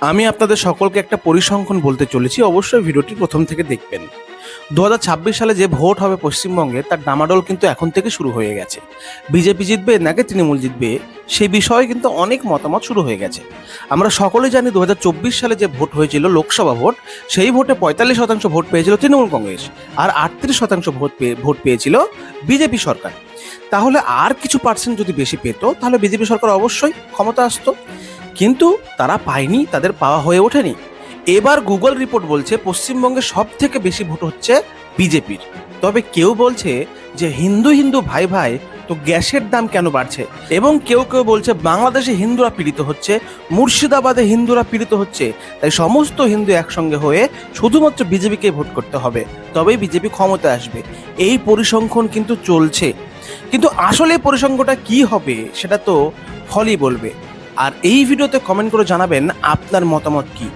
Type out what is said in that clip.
আমি আপনাদের সকলকে একটা পরিসংখ্যান বলতে চলেছি, অবশ্যই ভিডিওটি প্রথম থেকে দেখবেন। 2026 সালে যে ভোট হবে পশ্চিমবঙ্গে তার ডামাডোল কিন্তু এখন থেকে শুরু হয়ে গেছে। বিজেপি জিতবে নাকি তৃণমূল জিতবে সেই বিষয়ে কিন্তু অনেক মতামত শুরু হয়ে গেছে। আমরা সকলেই জানি 2024 সালে যে ভোট হয়েছিল লোকসভা ভোট, সেই ভোটে 45% ভোট পেয়েছিল তৃণমূল কংগ্রেস আর 38% ভোট পেয়েছিল বিজেপি সরকার। তাহলে আর কিছু পার্সেন্ট যদি বেশি পেত তাহলে বিজেপি সরকার অবশ্যই ক্ষমতা আসতো, কিন্তু তারা পায়নি, তাদের পাওয়া হয়ে ওঠেনি। এবার গুগল রিপোর্ট বলছে পশ্চিমবঙ্গে সব থেকে বেশি ভোট হচ্ছে বিজেপির। তবে কেউ বলছে যে হিন্দু হিন্দু ভাই ভাই, তো গ্যাসের দাম কেন বাড়ছে? এবং কেউ কেউ বলছে বাংলাদেশে হিন্দুরা পীড়িত হচ্ছে, মুর্শিদাবাদে হিন্দুরা পীড়িত হচ্ছে, তাই সমস্ত হিন্দু একসঙ্গে হয়ে শুধুমাত্র বিজেপিকে ভোট করতে হবে, তবেই বিজেপি ক্ষমতায় আসবে। এই পরিসংখ্যান কিন্তু চলছে, কিন্তু আসলে পরিসংখ্যানটা কি হবে সেটা তো ফলই বলবে। আর এই ভিডিওতে কমেন্ট করে জানাবেন আপনার মতামত কি।